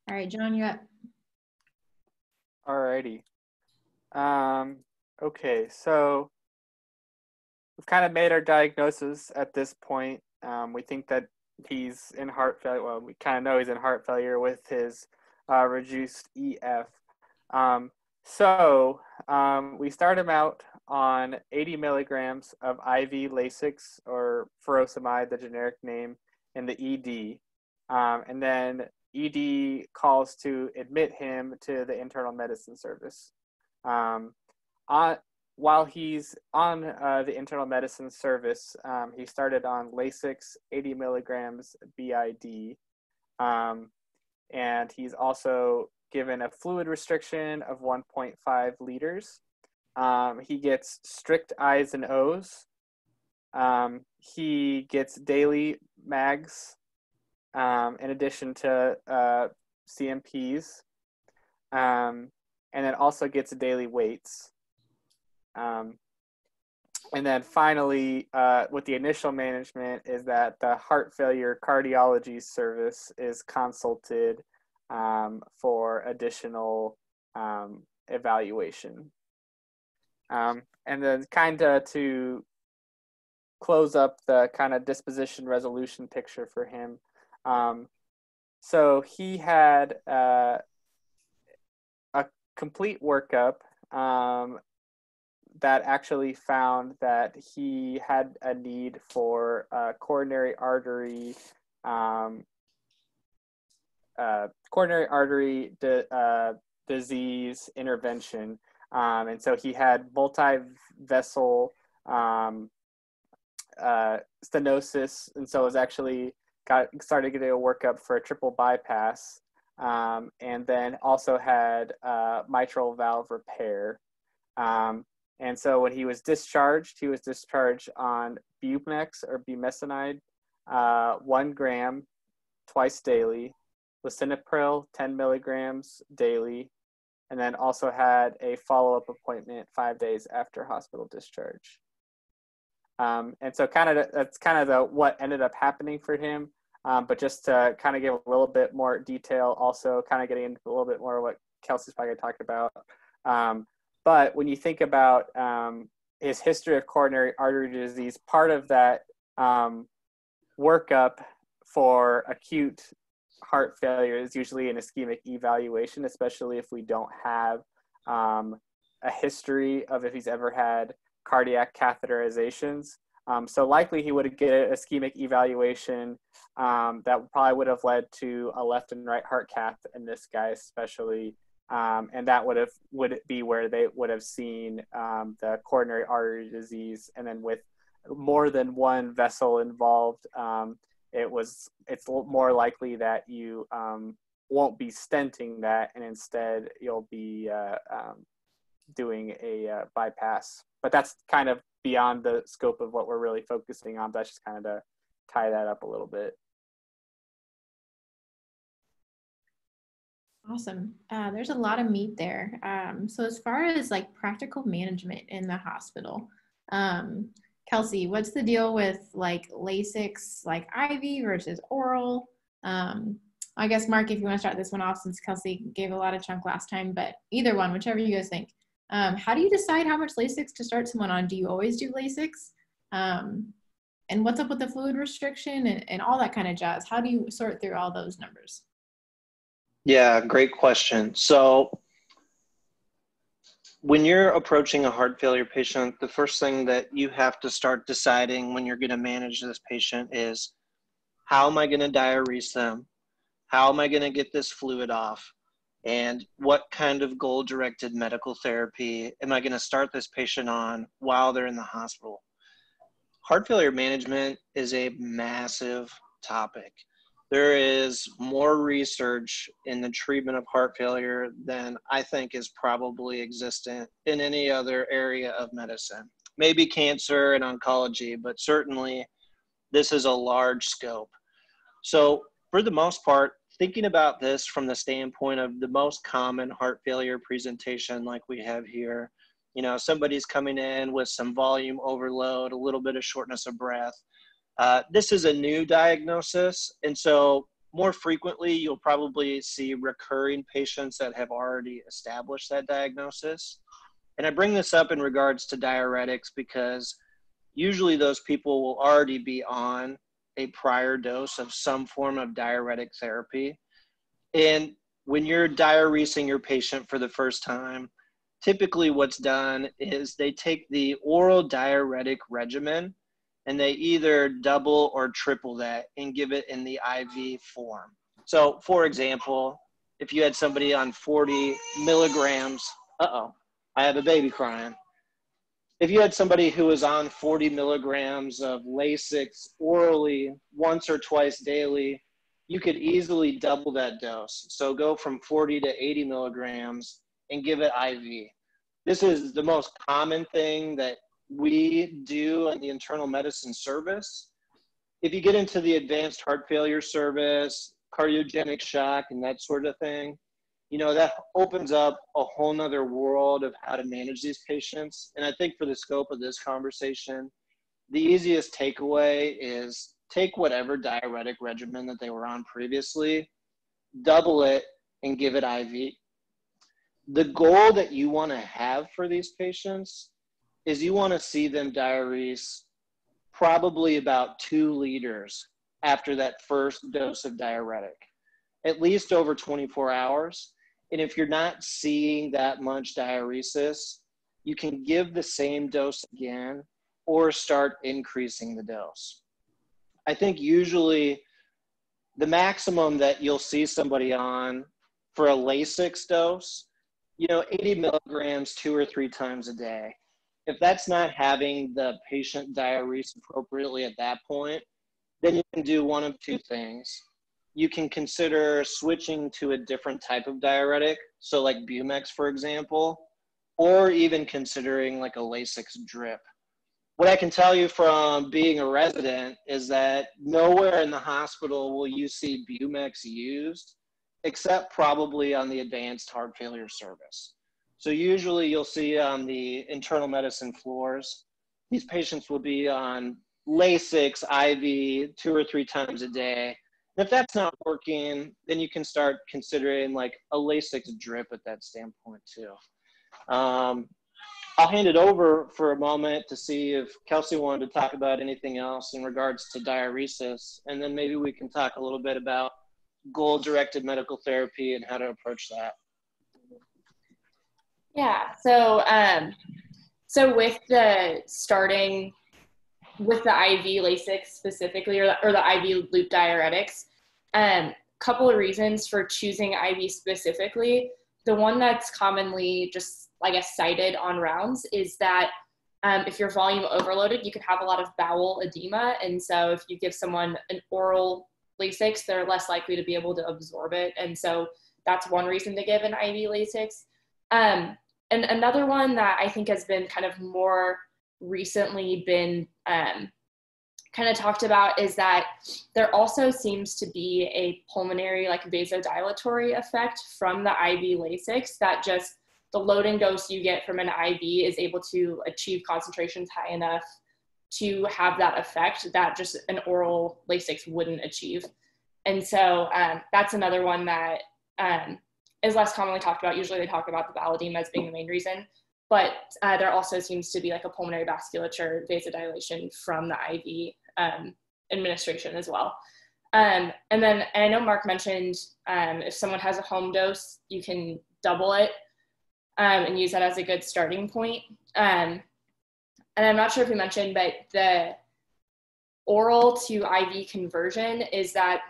All right, John, you're up. All righty. Okay, so we've kind of made our diagnosis at this point. We think that he's in heart failure. Well, we kind of know he's in heart failure with his reduced EF. We start him out on 80 milligrams of IV Lasix, or furosemide, the generic name, in the ED. And then ED calls to admit him to the internal medicine service. While he's on the internal medicine service, he started on Lasix 80 milligrams BID. And he's also given a fluid restriction of 1.5 liters. He gets strict I's and O's. He gets daily mags in addition to CMPs, and then also gets daily weights. And then finally, with the initial management, is that the heart failure cardiology service is consulted for additional evaluation. And then kind of to close up the kind of disposition resolution picture for him. So he had a complete workup that actually found that he had a need for coronary artery disease intervention. And so he had multi-vessel stenosis, and so was actually started getting a workup for a triple bypass, and then also had mitral valve repair. And so when he was discharged on Bumex or bumetanide, 1 gram twice daily, lisinopril 10 milligrams daily, and then also had a follow-up appointment 5 days after hospital discharge. And so that's kind of what ended up happening for him. But just to kind of give a little bit more detail, also kind of getting into a little bit more of what Kelsey's probably talked about. But when you think about his history of coronary artery disease, part of that workup for acute heart failure is usually an ischemic evaluation, especially if we don't have a history of if he's ever had cardiac catheterizations. So likely he would get an ischemic evaluation that probably would have led to a left and right heart cath in this guy especially. And that would be where they would have seen the coronary artery disease. And then with more than one vessel involved, it's more likely that you won't be stenting that, and instead you'll be doing a bypass. But that's kind of beyond the scope of what we're really focusing on. That's just kind of to tie that up a little bit. Awesome. There's a lot of meat there. So as far as like practical management in the hospital, Kelsey, what's the deal with like Lasix, like IV versus oral? I guess Mark, if you want to start this one off, since Kelsey gave a lot of chunk last time, but either one, whichever you guys think. How do you decide how much Lasix to start someone on? Do you always do Lasix? And what's up with the fluid restriction and all that kind of jazz? How do you sort through all those numbers? Yeah, great question. So when you're approaching a heart failure patient, the first thing that you have to start deciding when you're going to manage this patient is, how am I going to diurese them? How am I going to get this fluid off? And what kind of goal-directed medical therapy am I going to start this patient on while they're in the hospital? Heart failure management is a massive topic. There is more research in the treatment of heart failure than I think is probably existent in any other area of medicine. Maybe cancer and oncology, but certainly this is a large scope. So for the most part, thinking about this from the standpoint of the most common heart failure presentation like we have here, somebody's coming in with some volume overload, a little bit of shortness of breath. This is a new diagnosis, and so more frequently you'll probably see recurring patients that have already established that diagnosis. And I bring this up in regards to diuretics because usually those people will already be on a prior dose of some form of diuretic therapy. And when you're diuresing your patient for the first time, typically what's done is they take the oral diuretic regimen and they either double or triple that and give it in the IV form. So for example, if you had somebody on 40 milligrams, I have a baby crying. If you had somebody who was on 40 milligrams of Lasix orally once or twice daily, you could easily double that dose. So go from 40 to 80 milligrams and give it IV. This is the most common thing that we do in the internal medicine service. If you get into the advanced heart failure service, cardiogenic shock, and that sort of thing, you know, that opens up a whole nother world of how to manage these patients. And I think for the scope of this conversation, the easiest takeaway is take whatever diuretic regimen that they were on previously, double it, and give it IV. The goal that you want to have for these patients is you want to see them diurese probably about 2 liters after that first dose of diuretic, at least over 24 hours. And if you're not seeing that much diuresis, you can give the same dose again or start increasing the dose. I think usually the maximum that you'll see somebody on for a Lasix dose, you know, 80 milligrams 2 or 3 times a day. If that's not having the patient diurese appropriately at that point, then you can do one of 2 things. You can consider switching to a different type of diuretic, so like Bumex, for example, or even considering like a Lasix drip. What I can tell you from being a resident is that nowhere in the hospital will you see Bumex used, except probably on the advanced heart failure service. So usually you'll see on the internal medicine floors, these patients will be on Lasix IV 2 or 3 times a day. And if that's not working, then you can start considering like a Lasix drip at that standpoint too. I'll hand it over for a moment to see if Kelsey wanted to talk about anything else in regards to diuresis, and then maybe we can talk a little bit about goal-directed medical therapy and how to approach that. Yeah, so with the starting with the IV Lasix specifically, or the IV loop diuretics, couple of reasons for choosing IV specifically. The one that's commonly just, I guess, cited on rounds is that if you're volume overloaded, you could have a lot of bowel edema. And so if you give someone an oral Lasix, they're less likely to be able to absorb it. And so that's one reason to give an IV Lasix. And another one that I think has been kind of more recently been kind of talked about is that there also seems to be a pulmonary, like vasodilatory effect from the IV Lasix, that just the loading dose you get from an IV is able to achieve concentrations high enough to have that effect that just an oral Lasix wouldn't achieve. And so that's another one that is less commonly talked about. Usually they talk about the bowel edema as being the main reason, but there also seems to be like a pulmonary vasculature vasodilation from the IV administration as well. And then I know Mark mentioned if someone has a home dose, you can double it and use that as a good starting point. And I'm not sure if we mentioned, but the oral to IV conversion is that,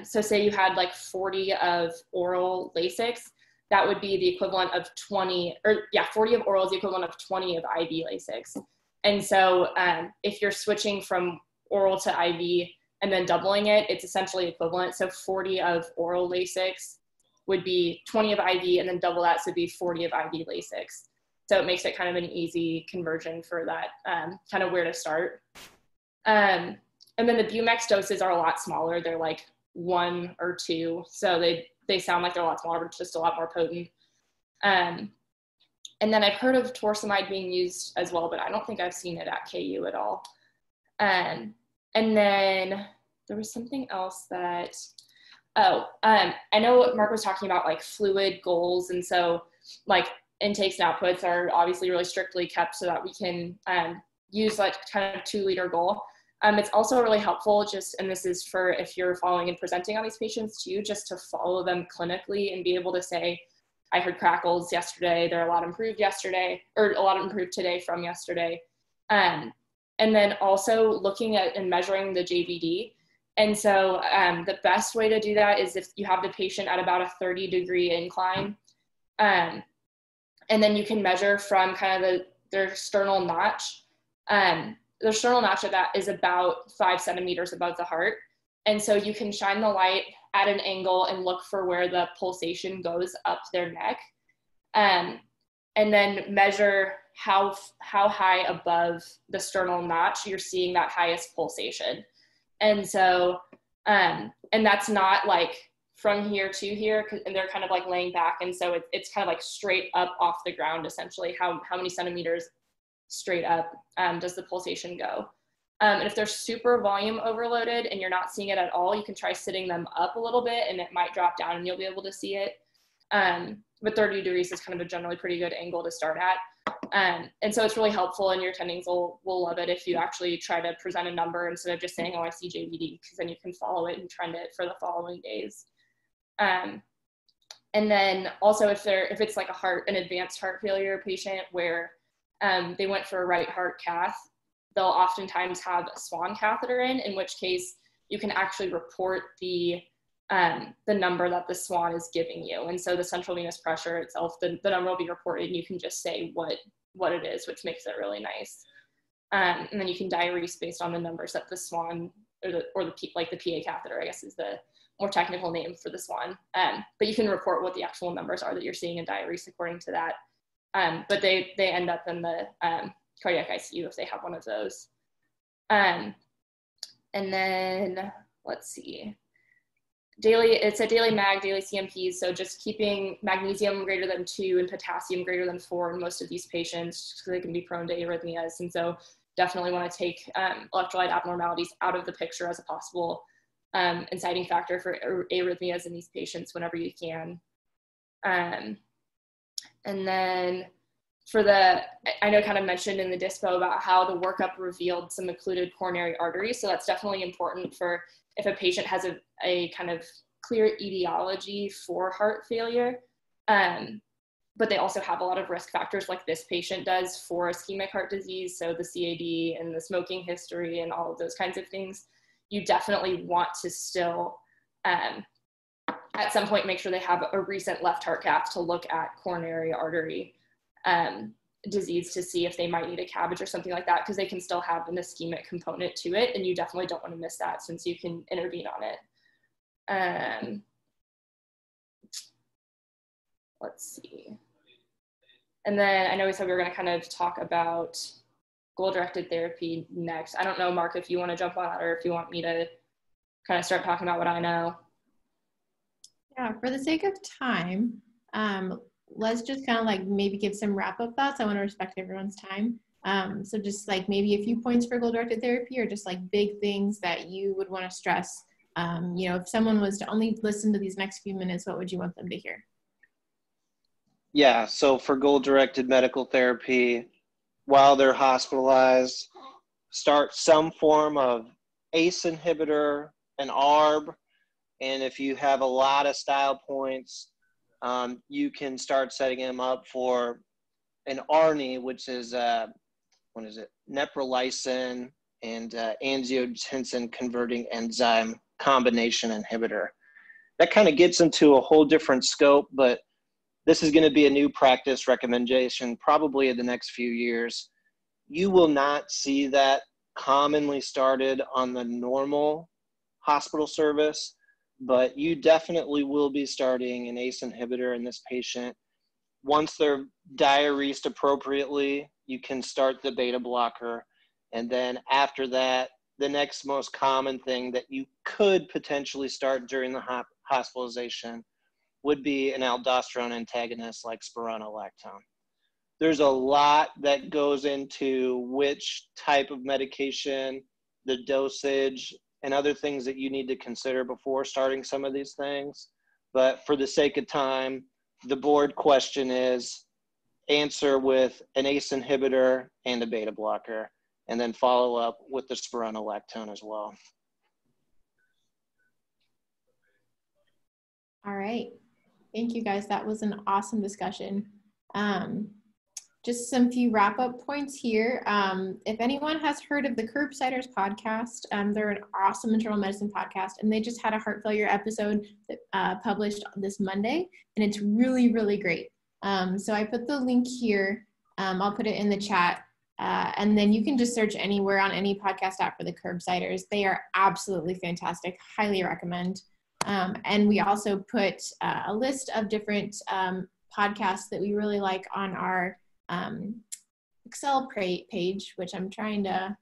so say you had like 40 of oral Lasix, that would be the equivalent of 20, or yeah, 40 of oral is the equivalent of 20 of IV Lasix. And so if you're switching from oral to IV and then doubling it, it's essentially equivalent. So 40 of oral Lasix would be 20 of IV, and then double that, so it'd be 40 of IV Lasix. So it makes it kind of an easy conversion for that, kind of where to start. And then the Bumex doses are a lot smaller. They're like 1 or 2. So they sound like they're a lot smaller, but just a lot more potent. And then I've heard of torsemide being used as well, but I don't think I've seen it at KU at all. And then there was something else that, I know Mark was talking about like fluid goals. And so like intakes and outputs are obviously really strictly kept so that we can use like kind of 2 liter goal. It's also really helpful and this is for if you're following and presenting on these patients too, just to follow them clinically and be able to say, I heard crackles yesterday, they're a lot improved yesterday, or a lot improved today from yesterday. And then also looking at and measuring the JVD. And so the best way to do that is if you have the patient at about a 30-degree incline, and then you can measure from kind of their sternal notch. The sternal notch of that is about 5 centimeters above the heart. And so you can shine the light at an angle and look for where the pulsation goes up their neck. And then measure how high above the sternal notch you're seeing that highest pulsation. And so, and that's not like from here to here, and they're kind of like laying back. And so it's kind of like straight up off the ground, essentially, how many centimeters straight up does the pulsation go. And if they're super volume overloaded and you're not seeing it at all, you can try sitting them up a little bit and it might drop down and you'll be able to see it. But 30 degrees is kind of a generally pretty good angle to start at. And so it's really helpful, and your attendings will love it if you actually try to present a number instead of just saying, oh, I see JVD, because then you can follow it and trend it for the following days. And then also if it's like an advanced heart failure patient where they went for a right heart cath, they'll oftentimes have a swan catheter in which case you can actually report the number that the swan is giving you. And so the central venous pressure itself, the number will be reported, and you can just say what it is, which makes it really nice. And then you can diurese based on the numbers that the swan, or the PA catheter, I guess, is the more technical name for the swan. But you can report what the actual numbers are that you're seeing in diurese according to that. But they end up in the cardiac ICU if they have one of those. And then let's see. It's a daily mag, daily CMPs. So just keeping magnesium greater than 2 and potassium greater than 4 in most of these patients, because they can be prone to arrhythmias. And so definitely want to take electrolyte abnormalities out of the picture as a possible inciting factor for arrhythmias in these patients whenever you can. And then I know kind of mentioned in the dispo about how the workup revealed some occluded coronary arteries. So that's definitely important for if a patient has a kind of clear etiology for heart failure, but they also have a lot of risk factors like this patient does for ischemic heart disease. So the CAD and the smoking history and all of those kinds of things, you definitely want to still, at some point, make sure they have a recent left heart cath to look at coronary artery disease to see if they might need a CABG or something like that, because they can still have an ischemic component to it, and you definitely don't want to miss that since you can intervene on it. Let's see. And then I know we said we were going to kind of talk about goal-directed therapy next. I don't know, Mark, if you want to jump on that or if you want me to kind of start talking about what I know. Yeah, for the sake of time, let's just kind of like maybe give some wrap-up thoughts. I want to respect everyone's time. So just like maybe a few points for goal-directed therapy, or just like big things that you would want to stress. If someone was to only listen to these next few minutes, what would you want them to hear? Yeah, so for goal-directed medical therapy, while they're hospitalized, start some form of ACE inhibitor, an ARB, and if you have a lot of style points, you can start setting them up for an ARNI, which is, neprilysin and angiotensin converting enzyme combination inhibitor. That kind of gets into a whole different scope, but this is going to be a new practice recommendation probably in the next few years. You will not see that commonly started on the normal hospital service, but you definitely will be starting an ACE inhibitor in this patient. Once they're diuresed appropriately, you can start the beta blocker. And then after that, the next most common thing that you could potentially start during the hospitalization would be an aldosterone antagonist like spironolactone. There's a lot that goes into which type of medication, the dosage, and other things that you need to consider before starting some of these things. But for the sake of time, the board question is answer with an ACE inhibitor and a beta blocker. and then follow up with the spironolactone as well. All right. Thank you guys. That was an awesome discussion. Just some few wrap-up points here. If anyone has heard of the Curbsiders podcast, they're an awesome internal medicine podcast, and they just had a heart failure episode that published this Monday, and it's really, really great. So I put the link here. I'll put it in the chat, and then you can just search anywhere on any podcast app for the Curbsiders. They are absolutely fantastic. Highly recommend. And we also put a list of different podcasts that we really like on our Excel page, which I'm trying to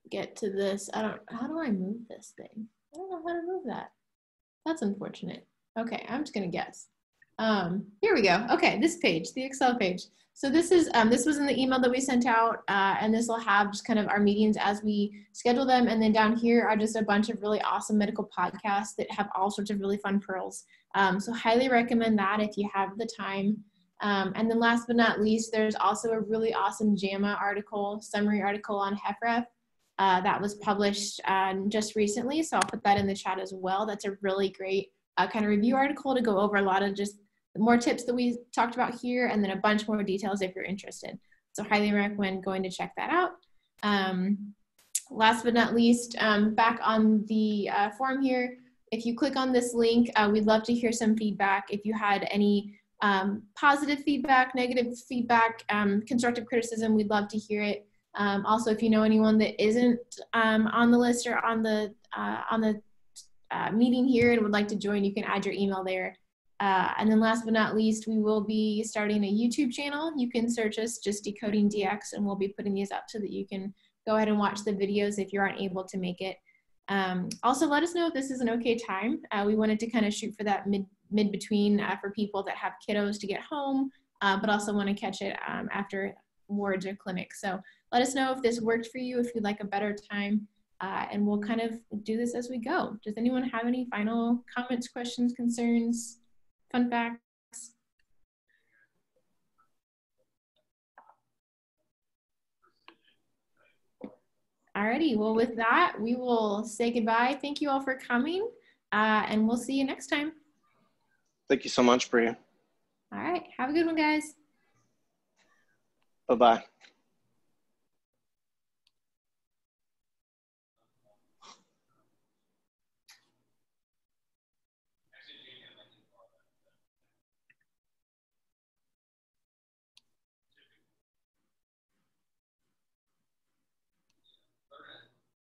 get to this. How do I move this thing? I don't know how to move that. That's unfortunate. Okay, I'm just gonna guess. Here we go. Okay, this page, the Excel page. So this is this was in the email that we sent out, and this will have just kind of our meetings as we schedule them. And then down here are just a bunch of really awesome medical podcasts that have all sorts of really fun pearls. So highly recommend that if you have the time. And then last but not least, there's also a really awesome JAMA article, summary article on HFrEF that was published just recently. So I'll put that in the chat as well. That's a really great kind of review article to go over a lot of just more tips that we talked about here, and then a bunch more details if you're interested. So highly recommend going to check that out. Last but not least, back on the form here, if you click on this link, we'd love to hear some feedback. If you had any positive feedback, negative feedback, constructive criticism, we'd love to hear it. Also, if you know anyone that isn't on the list or on the meeting here and would like to join, you can add your email there. And then last but not least, we will be starting a YouTube channel. You can search us, just Decoding DX, and we'll be putting these up so that you can go ahead and watch the videos if you aren't able to make it. Also, let us know if this is an okay time. We wanted to kind of shoot for that mid-between for people that have kiddos to get home, but also want to catch it after wards or clinics. So let us know if this worked for you, if you'd like a better time, and we'll kind of do this as we go. Does anyone have any final comments, questions, concerns, fun facts? Alrighty, well with that, we will say goodbye. Thank you all for coming, and we'll see you next time. Thank you so much, Bria. All right, have a good one, guys. Bye-bye.